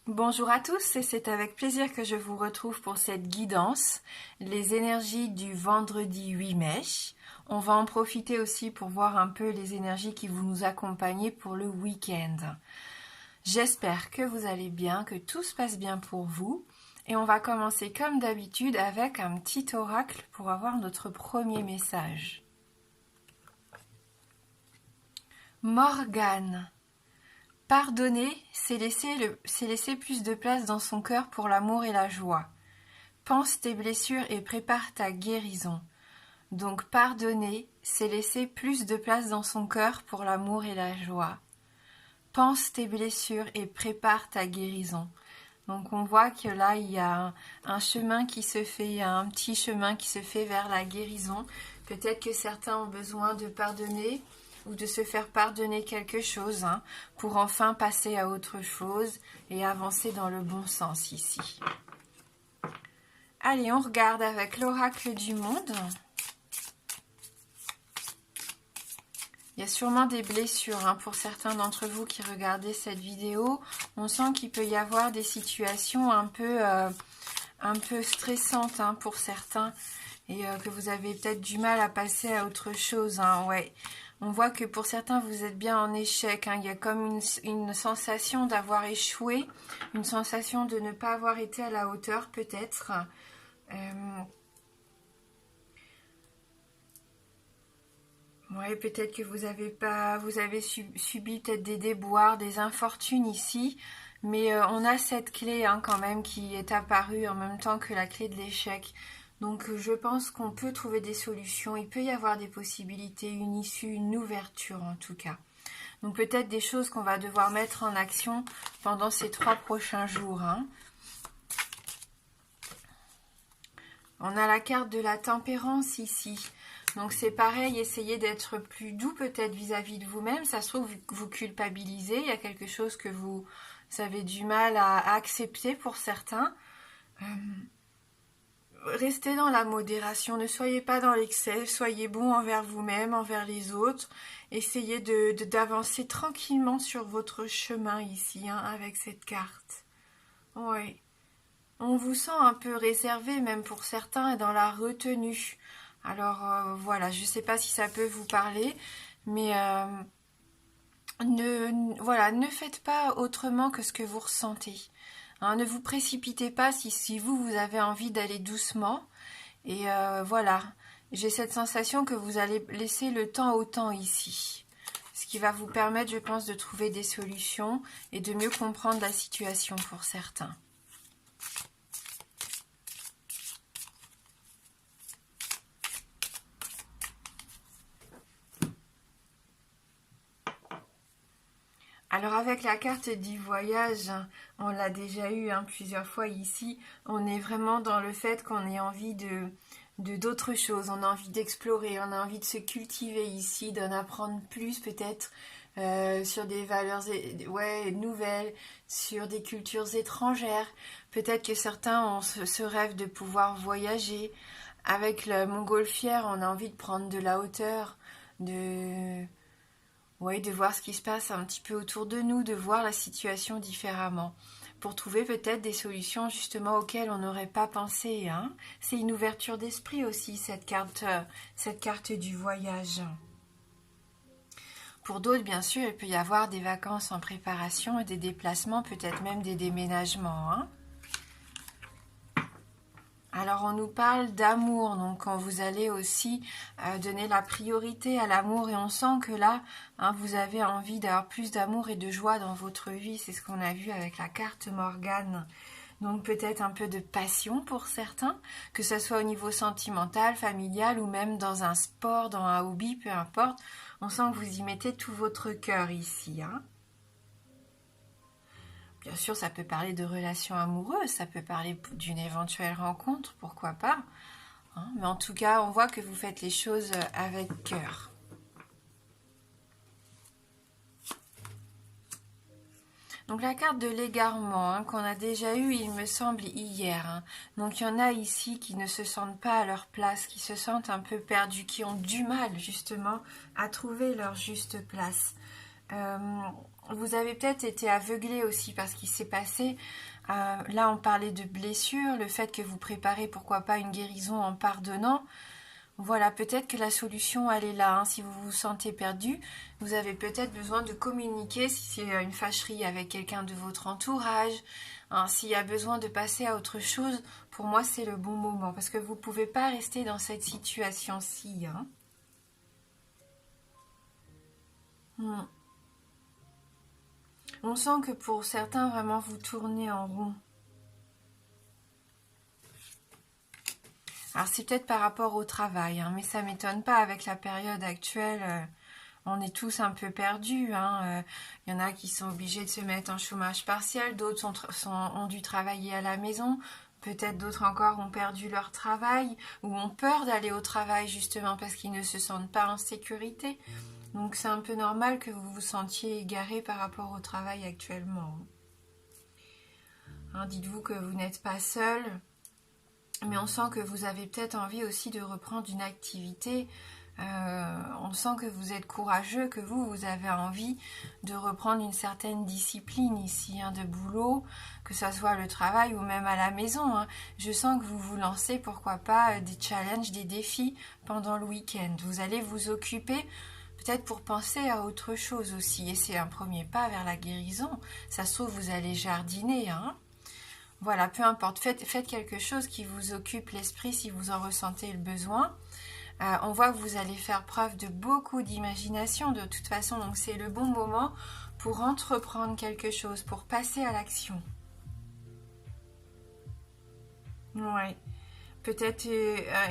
Bonjour à tous et c'est avec plaisir que je vous retrouve pour cette guidance, les énergies du vendredi 8 mai. On va en profiter aussi pour voir un peu les énergies qui vont nous accompagner pour le week-end. J'espère que vous allez bien, que tout se passe bien pour vous. Et on va commencer comme d'habitude avec un petit oracle pour avoir notre premier message. Morgane. Pardonner, c'est laisser plus de place dans son cœur pour l'amour et la joie. Pense tes blessures et prépare ta guérison. Donc pardonner, c'est laisser plus de place dans son cœur pour l'amour et la joie. Pense tes blessures et prépare ta guérison. Donc on voit que là, il y a un chemin qui se fait, il y a un petit chemin qui se fait vers la guérison. Peut-être que certains ont besoin de pardonner ou de se faire pardonner quelque chose pour enfin passer à autre chose et avancer dans le bon sens ici. Allez, on regarde avec l'oracle du monde. Il y a sûrement des blessures pour certains d'entre vous qui regardez cette vidéo. On sent qu'il peut y avoir des situations un peu stressantes pour certains et que vous avez peut-être du mal à passer à autre chose. Ouais. On voit que pour certains, vous êtes bien en échec. Il y a comme une sensation d'avoir échoué, une sensation de ne pas avoir été à la hauteur peut-être. Ouais, peut-être que vous avez subi peut-être des déboires, des infortunes ici, mais on a cette clé quand même qui est apparue en même temps que la clé de l'échec. Donc je pense qu'on peut trouver des solutions, il peut y avoir des possibilités, une issue, une ouverture en tout cas. Donc peut-être des choses qu'on va devoir mettre en action pendant ces 3 prochains jours. On a la carte de la tempérance ici. Donc c'est pareil, essayez d'être plus doux peut-être vis-à-vis de vous-même. Ça se trouve, vous culpabilisez, il y a quelque chose que vous avez du mal à accepter pour certains. Restez dans la modération, ne soyez pas dans l'excès, soyez bon envers vous-même, envers les autres. Essayez d'avancer tranquillement sur votre chemin ici, avec cette carte. Oui. On vous sent un peu réservé, même pour certains, et dans la retenue. Alors voilà, je ne sais pas si ça peut vous parler, mais ne faites pas autrement que ce que vous ressentez. Ne vous précipitez pas si vous avez envie d'aller doucement. Et voilà, j'ai cette sensation que vous allez laisser le temps au temps ici. Ce qui va vous permettre, je pense, de trouver des solutions et de mieux comprendre la situation pour certains. Alors avec la carte du voyage, on l'a déjà eu plusieurs fois ici, on est vraiment dans le fait qu'on ait envie d'autres choses, on a envie d'explorer, on a envie de se cultiver ici, d'en apprendre plus peut-être sur des valeurs nouvelles, sur des cultures étrangères. Peut-être que certains ont ce rêve de pouvoir voyager. Avec le montgolfière, on a envie de prendre de la hauteur, de voir ce qui se passe un petit peu autour de nous, de voir la situation différemment, pour trouver peut-être des solutions justement auxquelles on n'aurait pas pensé. C'est une ouverture d'esprit aussi, cette carte du voyage. Pour d'autres, bien sûr, il peut y avoir des vacances en préparation et des déplacements, peut-être même des déménagements. Alors on nous parle d'amour, donc quand vous allez aussi donner la priorité à l'amour et on sent que là, vous avez envie d'avoir plus d'amour et de joie dans votre vie, c'est ce qu'on a vu avec la carte Morgane. Donc peut-être un peu de passion pour certains, que ce soit au niveau sentimental, familial ou même dans un sport, dans un hobby, peu importe. On sent que vous y mettez tout votre cœur ici. Bien sûr, ça peut parler de relations amoureuses, ça peut parler d'une éventuelle rencontre, pourquoi pas. Mais en tout cas, on voit que vous faites les choses avec cœur. Donc la carte de l'égarement qu'on a déjà eue, il me semble, hier. Donc il y en a ici qui ne se sentent pas à leur place, qui se sentent un peu perdus, qui ont du mal justement à trouver leur juste place. vous avez peut-être été aveuglé aussi par ce qui s'est passé. Là, on parlait de blessures, le fait que vous préparez, pourquoi pas, une guérison en pardonnant. Voilà, peut-être que la solution, elle est là. Hein. Si vous vous sentez perdu, vous avez peut-être besoin de communiquer si c'est une fâcherie avec quelqu'un de votre entourage. Hein. S'il y a besoin de passer à autre chose, pour moi, c'est le bon moment. Parce que vous ne pouvez pas rester dans cette situation-ci. Hein. On sent que pour certains, vraiment, vous tournez en rond. Alors c'est peut-être par rapport au travail, hein, mais ça m'étonne pas avec la période actuelle. On est tous un peu perdus. Hein, y en a qui sont obligés de se mettre en chômage partiel, d'autres ont dû travailler à la maison. Peut-être d'autres encore ont perdu leur travail ou ont peur d'aller au travail justement parce qu'ils ne se sentent pas en sécurité. Donc c'est un peu normal que vous vous sentiez égaré par rapport au travail actuellement. Hein, dites-vous que vous n'êtes pas seul. Mais on sent que vous avez peut-être envie aussi de reprendre une activité. On sent que vous êtes courageux, que vous avez envie de reprendre une certaine discipline ici, hein, de boulot, que ce soit le travail ou même à la maison. Hein. Je sens que vous vous lancez, pourquoi pas, des challenges, des défis pendant le week-end. Vous allez vous occuper peut-être pour penser à autre chose aussi. Et c'est un premier pas vers la guérison. Ça se trouve, vous allez jardiner, hein. Voilà, peu importe, faites quelque chose qui vous occupe l'esprit si vous en ressentez le besoin. On voit que vous allez faire preuve de beaucoup d'imagination de toute façon, donc c'est le bon moment pour entreprendre quelque chose, pour passer à l'action. Ouais. Peut-être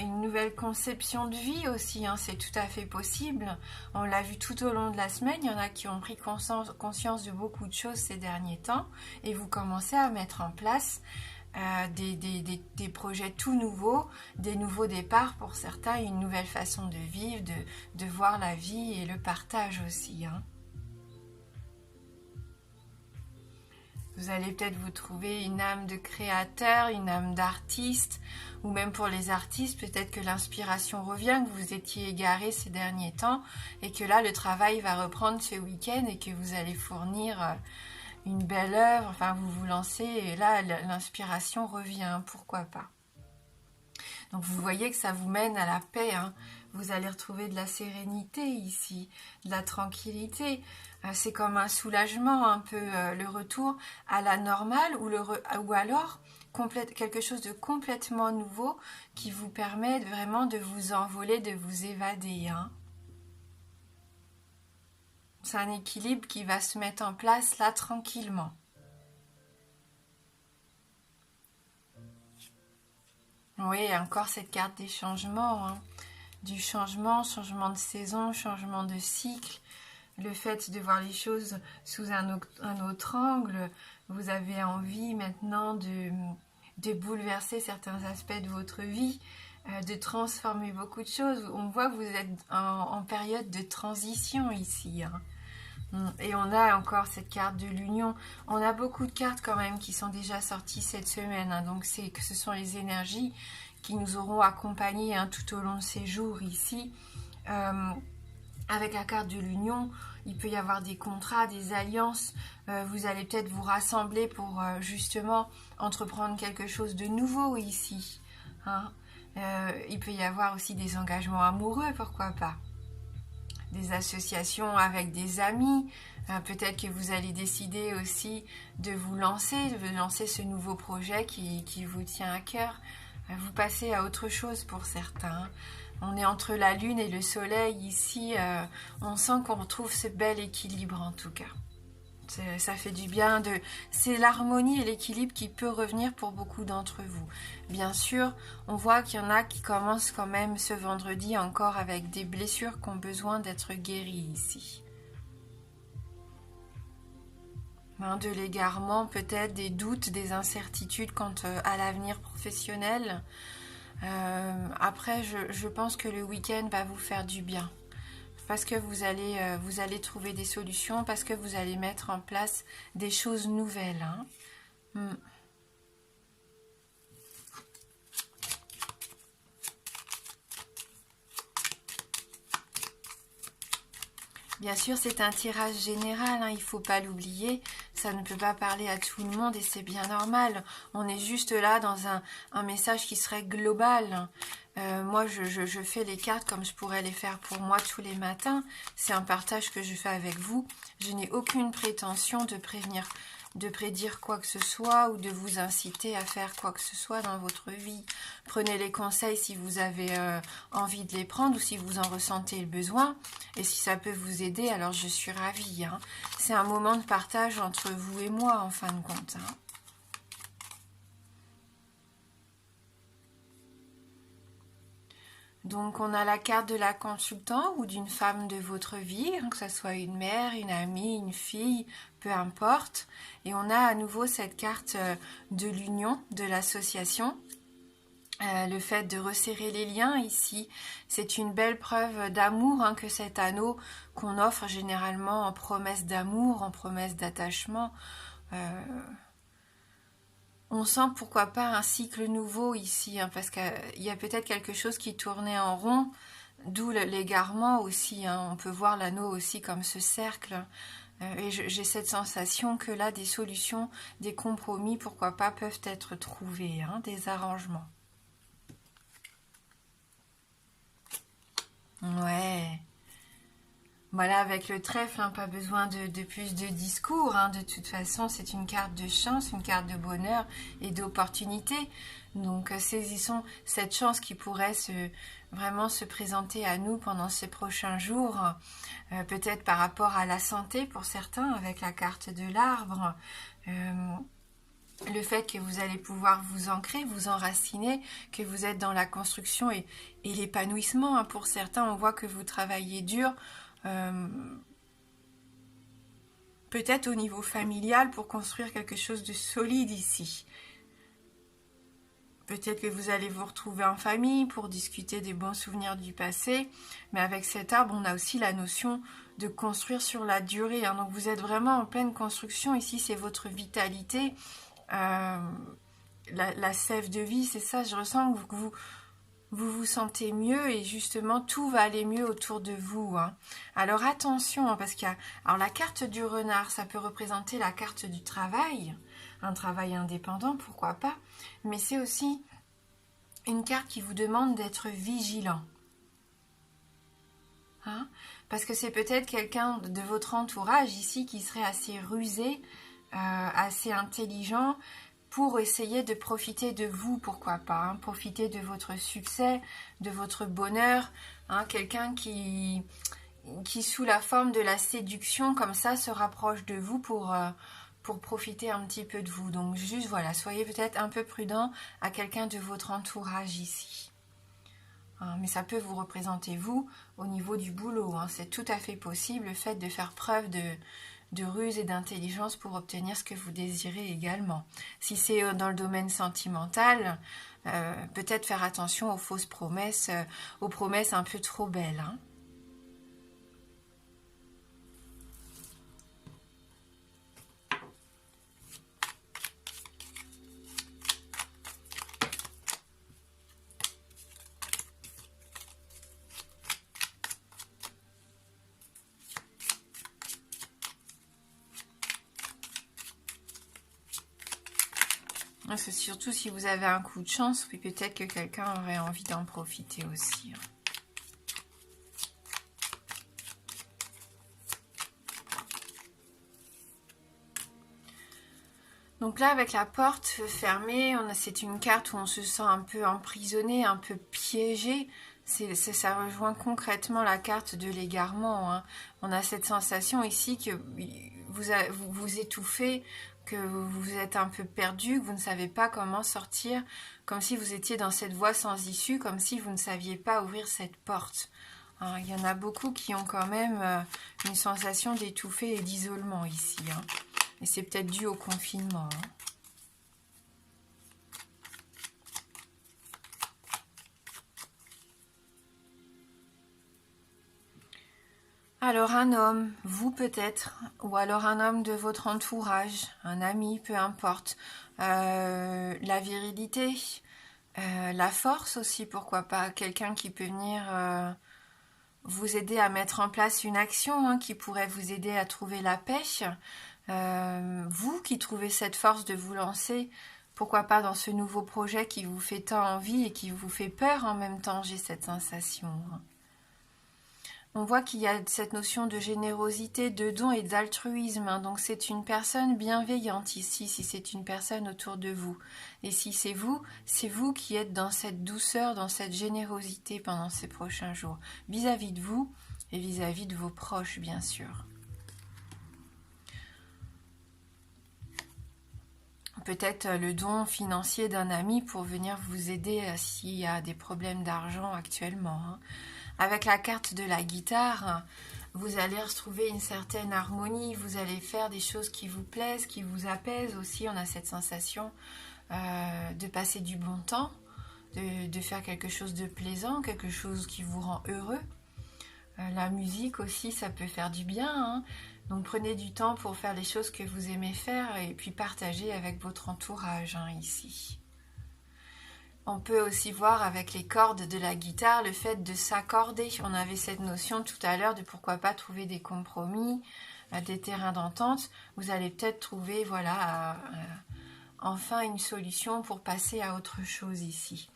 une nouvelle conception de vie aussi, hein, c'est tout à fait possible. On l'a vu tout au long de la semaine, il y en a qui ont pris conscience de beaucoup de choses ces derniers temps et vous commencez à mettre en place des projets tout nouveaux, des nouveaux départs pour certains, une nouvelle façon de vivre, de voir la vie et le partage aussi. Hein. Vous allez peut-être vous trouver une âme de créateur, une âme d'artiste, ou même pour les artistes, peut-être que l'inspiration revient, que vous étiez égaré ces derniers temps, et que là, le travail va reprendre ce week-end et que vous allez fournir une belle œuvre, enfin, vous vous lancez, et là, l'inspiration revient, pourquoi pas. Donc vous voyez que ça vous mène à la paix, hein. Vous allez retrouver de la sérénité ici, de la tranquillité. C'est comme un soulagement, un peu le retour à la normale ou alors quelque chose de complètement nouveau qui vous permet vraiment de vous envoler, de vous évader. Hein. C'est un équilibre qui va se mettre en place là tranquillement. Oui, encore cette carte des changements, hein. Du changement de saison, changement de cycle, le fait de voir les choses sous un autre angle, vous avez envie maintenant de bouleverser certains aspects de votre vie, de transformer beaucoup de choses. On voit que vous êtes en période de transition ici. Hein. Et on a encore cette carte de l'union. On a beaucoup de cartes quand même qui sont déjà sorties cette semaine. Hein. Donc ce sont les énergies qui nous auront accompagnés hein, tout au long de ces jours ici. Avec la carte de l'union, il peut y avoir des contrats, des alliances. Vous allez peut-être vous rassembler pour justement entreprendre quelque chose de nouveau ici. Hein. Il peut y avoir aussi des engagements amoureux, pourquoi pas. Des associations avec des amis. Peut-être que vous allez décider aussi de vous lancer ce nouveau projet qui vous tient à cœur. Vous passez à autre chose pour certains. On est entre la lune et le soleil ici. On sent qu'on retrouve ce bel équilibre en tout cas. Ça fait du bien. C'est l'harmonie et l'équilibre qui peut revenir pour beaucoup d'entre vous. Bien sûr, on voit qu'il y en a qui commencent quand même ce vendredi encore avec des blessures qui ont besoin d'être guéries ici. De l'égarement, peut-être des doutes, des incertitudes quant à l'avenir professionnel. Après, je pense que le week-end va vous faire du bien. Parce que vous allez trouver des solutions, parce que vous allez mettre en place des choses nouvelles. Hein. Bien sûr, c'est un tirage général, hein, il ne faut pas l'oublier. Ça ne peut pas parler à tout le monde et c'est bien normal. On est juste là dans un message qui serait global. Moi, je fais les cartes comme je pourrais les faire pour moi tous les matins. C'est un partage que je fais avec vous. Je n'ai aucune prétention de prédire quoi que ce soit ou de vous inciter à faire quoi que ce soit dans votre vie. Prenez les conseils si vous avez envie de les prendre ou si vous en ressentez le besoin. Et si ça peut vous aider, alors je suis ravie. Hein. C'est un moment de partage entre vous et moi, en fin de compte. Hein. Donc on a la carte de la consultante ou d'une femme de votre vie, que ce soit une mère, une amie, une fille, peu importe. Et on a à nouveau cette carte de l'union, de l'association. Le fait de resserrer les liens ici, c'est une belle preuve d'amour que cet anneau qu'on offre généralement en promesse d'amour, en promesse d'attachement. On sent pourquoi pas un cycle nouveau ici, parce qu'il y a peut-être quelque chose qui tournait en rond, d'où l'égarement aussi. On peut voir l'anneau aussi comme ce cercle. Et j'ai cette sensation que là, des solutions, des compromis, pourquoi pas, peuvent être trouvés, des arrangements. Ouais. Voilà, avec le trèfle, pas besoin de plus de discours. De toute façon, c'est une carte de chance, une carte de bonheur et d'opportunité. Donc, saisissons cette chance qui pourrait vraiment se présenter à nous pendant ces prochains jours. Peut-être par rapport à la santé pour certains, avec la carte de l'arbre. Le fait que vous allez pouvoir vous ancrer, vous enraciner, que vous êtes dans la construction et l'épanouissement. Pour certains, on voit que vous travaillez dur. Peut-être au niveau familial pour construire quelque chose de solide ici. Peut-être que vous allez vous retrouver en famille pour discuter des bons souvenirs du passé, mais avec cet arbre, on a aussi la notion de construire sur la durée. Donc vous êtes vraiment en pleine construction. Ici, c'est votre vitalité, la sève de vie, c'est ça. Je ressens que vous vous sentez mieux et justement tout va aller mieux autour de vous. Alors attention, parce qu'il y a alors la carte du renard, ça peut représenter la carte du travail, un travail indépendant, pourquoi pas, mais c'est aussi une carte qui vous demande d'être vigilant. Parce que c'est peut-être quelqu'un de votre entourage ici qui serait assez rusé, assez intelligent, pour essayer de profiter de vous, pourquoi pas, profiter de votre succès, de votre bonheur, quelqu'un qui, sous la forme de la séduction, comme ça, se rapproche de vous pour profiter un petit peu de vous. Donc juste, voilà, soyez peut-être un peu prudent à quelqu'un de votre entourage ici. Mais ça peut vous représenter, vous, au niveau du boulot. C'est tout à fait possible, le fait de faire preuve de ruse et d'intelligence pour obtenir ce que vous désirez également. Si c'est dans le domaine sentimental, peut-être faire attention aux fausses promesses, aux promesses un peu trop belles. C'est surtout si vous avez un coup de chance, puis peut-être que quelqu'un aurait envie d'en profiter aussi. Donc là, avec la porte fermée, c'est une carte où on se sent un peu emprisonné, un peu piégé. Ça rejoint concrètement la carte de l'égarement. On a cette sensation ici que vous étouffez, que vous êtes un peu perdu, que vous ne savez pas comment sortir, comme si vous étiez dans cette voie sans issue, comme si vous ne saviez pas ouvrir cette porte. Il y en a beaucoup qui ont quand même une sensation d'étouffer et d'isolement ici. Et c'est peut-être dû au confinement. Alors un homme, vous peut-être, ou alors un homme de votre entourage, un ami, peu importe. La virilité, la force aussi, pourquoi pas. Quelqu'un qui peut venir vous aider à mettre en place une action qui pourrait vous aider à trouver la paix. Vous qui trouvez cette force de vous lancer, pourquoi pas dans ce nouveau projet qui vous fait tant envie et qui vous fait peur en même temps, j'ai cette sensation. On voit qu'il y a cette notion de générosité, de don et d'altruisme. Donc c'est une personne bienveillante ici, si c'est une personne autour de vous. Et si c'est vous qui êtes dans cette douceur, dans cette générosité pendant ces prochains jours, vis-à-vis de vous et vis-à-vis de vos proches, bien sûr. Peut-être le don financier d'un ami pour venir vous aider s'il y a des problèmes d'argent actuellement. Avec la carte de la guitare, vous allez retrouver une certaine harmonie, vous allez faire des choses qui vous plaisent, qui vous apaisent aussi. On a cette sensation de passer du bon temps, de faire quelque chose de plaisant, quelque chose qui vous rend heureux. La musique aussi, ça peut faire du bien. Donc prenez du temps pour faire les choses que vous aimez faire et puis partagez avec votre entourage ici. On peut aussi voir avec les cordes de la guitare le fait de s'accorder. On avait cette notion tout à l'heure de pourquoi pas trouver des compromis, des terrains d'entente. Vous allez peut-être trouver enfin une solution pour passer à autre chose ici.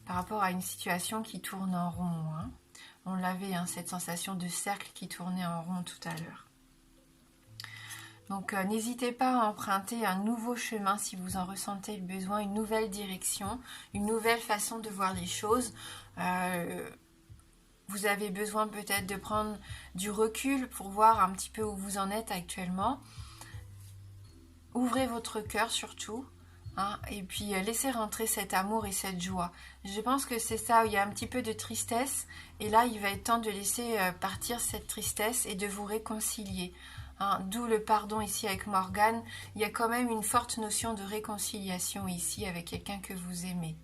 Par rapport à une situation qui tourne en rond. On l'avait, cette sensation de cercle qui tournait en rond tout à l'heure. Donc n'hésitez pas à emprunter un nouveau chemin si vous en ressentez le besoin, une nouvelle direction, une nouvelle façon de voir les choses. Vous avez besoin peut-être de prendre du recul pour voir un petit peu où vous en êtes actuellement. Ouvrez votre cœur surtout. Et puis laissez rentrer cet amour et cette joie. Je pense que c'est ça, il y a un petit peu de tristesse. Et là, il va être temps de laisser partir cette tristesse et de vous réconcilier. D'où le pardon ici avec Morgane. Il y a quand même une forte notion de réconciliation ici avec quelqu'un que vous aimez.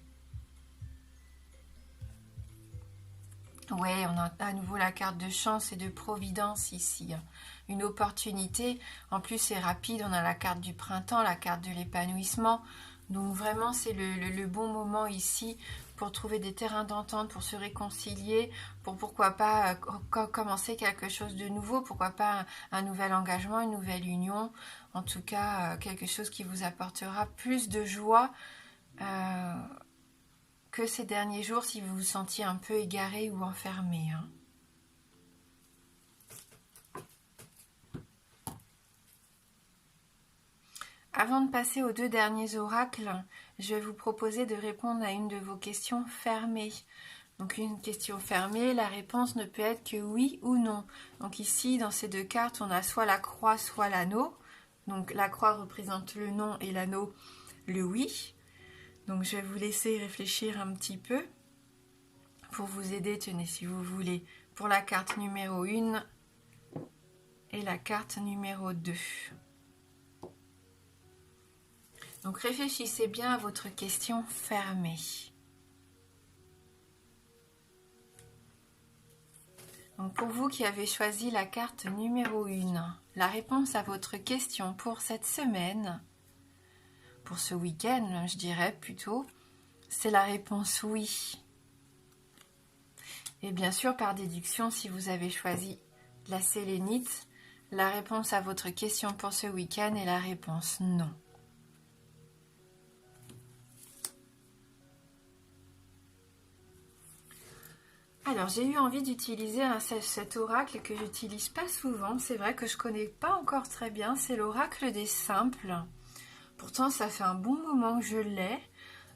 Ouais, on a à nouveau la carte de chance et de providence ici. Une opportunité. En plus, c'est rapide. On a la carte du printemps, la carte de l'épanouissement. Donc vraiment, c'est le bon moment ici pour trouver des terrains d'entente, pour se réconcilier, pour pourquoi pas commencer quelque chose de nouveau, pourquoi pas un nouvel engagement, une nouvelle union. En tout cas, quelque chose qui vous apportera plus de joie que ces derniers jours si vous vous sentiez un peu égaré ou enfermé. Avant de passer aux deux derniers oracles, je vais vous proposer de répondre à une de vos questions fermées. Donc une question fermée, la réponse ne peut être que oui ou non. Donc ici, dans ces deux cartes, on a soit la croix, soit l'anneau. Donc la croix représente le non et l'anneau le oui. Donc je vais vous laisser réfléchir un petit peu pour vous aider, tenez si vous voulez, pour la carte numéro 1 et la carte numéro 2. Donc réfléchissez bien à votre question fermée. Donc pour vous qui avez choisi la carte numéro 1, la réponse à votre question pour cette semaine, pour ce week-end, je dirais plutôt, c'est la réponse oui. Et bien sûr, par déduction, si vous avez choisi la sélénite, la réponse à votre question pour ce week-end est la réponse non. Alors, j'ai eu envie d'utiliser cet oracle que j'utilise pas souvent. C'est vrai que je connais pas encore très bien. C'est l'oracle des simples. Pourtant, ça fait un bon moment que je l'ai.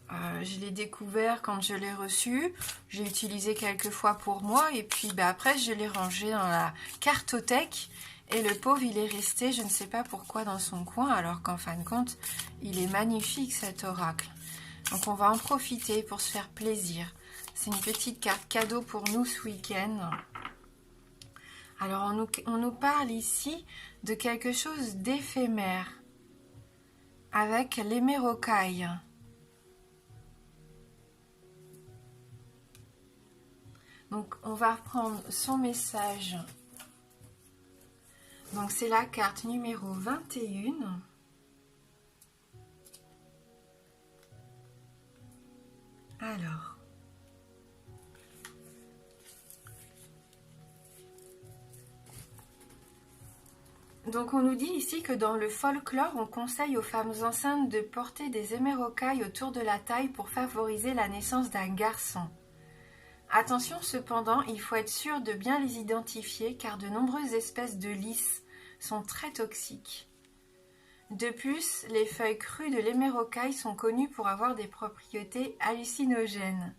Je l'ai découvert quand je l'ai reçu. J'ai utilisé quelques fois pour moi. Et puis, après, je l'ai rangé dans la cartothèque. Et le pauvre, il est resté, je ne sais pas pourquoi, dans son coin. Alors qu'en fin de compte, il est magnifique, cet oracle. Donc, on va en profiter pour se faire plaisir. C'est une petite carte cadeau pour nous ce week-end. Alors, on nous parle ici de quelque chose d'éphémère avec l'hémérocaille. Donc, on va reprendre son message. Donc, c'est la carte numéro 21. Alors... Donc on nous dit ici que dans le folklore, on conseille aux femmes enceintes de porter des émeraucailles autour de la taille pour favoriser la naissance d'un garçon. Attention cependant, il faut être sûr de bien les identifier car de nombreuses espèces de lys sont très toxiques. De plus, les feuilles crues de l'émeraucaille sont connues pour avoir des propriétés hallucinogènes.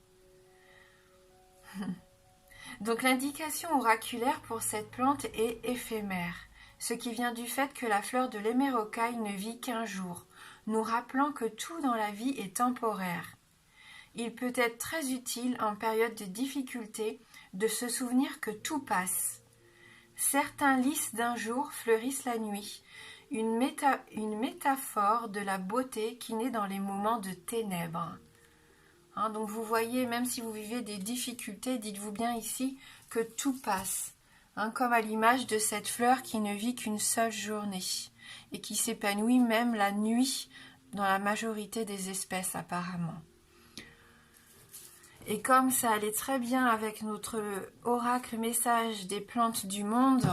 Donc l'indication oraculaire pour cette plante est éphémère, ce qui vient du fait que la fleur de l'émeraucaille ne vit qu'un jour, nous rappelant que tout dans la vie est temporaire. Il peut être très utile en période de difficulté de se souvenir que tout passe. Certains lys d'un jour fleurissent la nuit, une métaphore de la beauté qui naît dans les moments de ténèbres. Donc vous voyez, même si vous vivez des difficultés, dites-vous bien ici que tout passe. Comme à l'image de cette fleur qui ne vit qu'une seule journée et qui s'épanouit même la nuit dans la majorité des espèces apparemment. Et comme ça allait très bien avec notre oracle message des plantes du monde,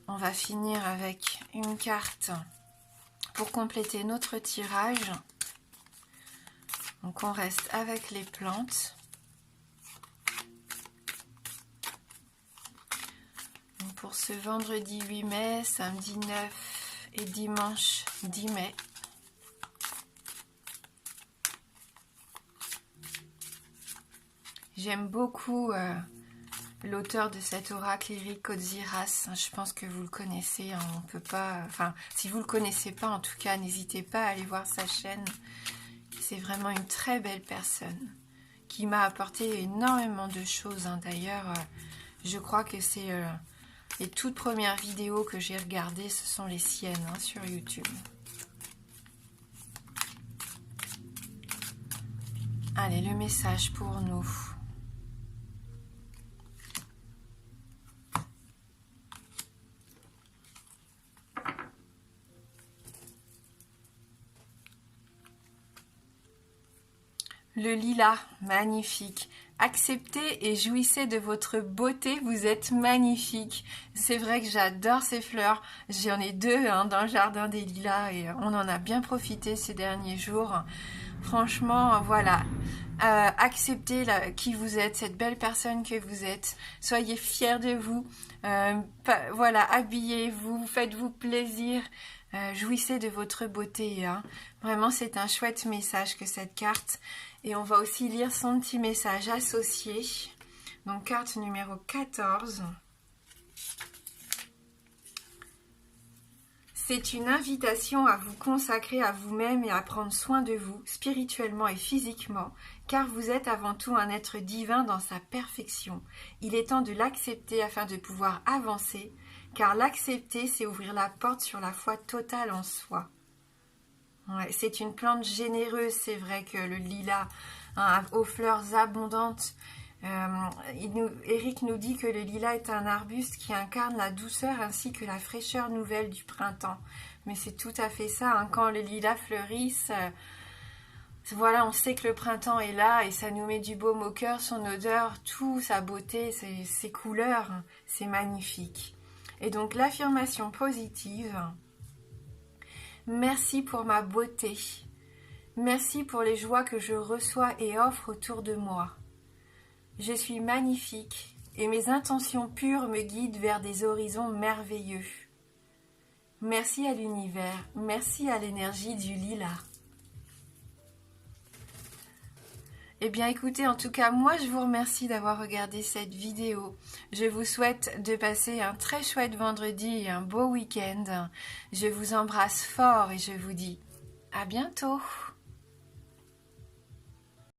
on va finir avec une carte pour compléter notre tirage. Donc on reste avec les plantes. Donc pour ce vendredi 8 mai, samedi 9 et dimanche 10 mai. J'aime beaucoup l'auteur de cet oracle, Eric Odziras. Je pense que vous le connaissez. On peut pas. Enfin, si vous le connaissez pas, en tout cas, n'hésitez pas à aller voir sa chaîne. C'est vraiment une très belle personne qui m'a apporté énormément de choses. D'ailleurs, je crois que c'est les toutes premières vidéos que j'ai regardées, ce sont les siennes sur YouTube. Allez, le message pour nous. Le lilas, magnifique. Acceptez et jouissez de votre beauté, vous êtes magnifique. C'est vrai que j'adore ces fleurs. J'en ai deux dans le jardin des lilas et on en a bien profité ces derniers jours. Franchement, voilà. Acceptez qui vous êtes, cette belle personne que vous êtes. Soyez fiers de vous. Voilà, habillez-vous, faites-vous plaisir. Jouissez de votre beauté. Vraiment, c'est un chouette message que cette carte. Et on va aussi lire son petit message associé. Donc, carte numéro 14. C'est une invitation à vous consacrer à vous-même et à prendre soin de vous, spirituellement et physiquement, car vous êtes avant tout un être divin dans sa perfection. Il est temps de l'accepter afin de pouvoir avancer, car l'accepter, c'est ouvrir la porte sur la foi totale en soi. Ouais, c'est une plante généreuse, c'est vrai que le lilas, aux fleurs abondantes. Eric nous dit que le lilas est un arbuste qui incarne la douceur ainsi que la fraîcheur nouvelle du printemps. Mais c'est tout à fait ça, quand le lilas fleurissent, voilà, on sait que le printemps est là et ça nous met du baume au cœur, son odeur, tout, sa beauté, ses couleurs, c'est magnifique. Et donc l'affirmation positive... Merci pour ma beauté. Merci pour les joies que je reçois et offre autour de moi. Je suis magnifique et mes intentions pures me guident vers des horizons merveilleux. Merci à l'univers, merci à l'énergie du lilas. Eh bien écoutez, en tout cas, moi je vous remercie d'avoir regardé cette vidéo. Je vous souhaite de passer un très chouette vendredi et un beau week-end. Je vous embrasse fort et je vous dis à bientôt.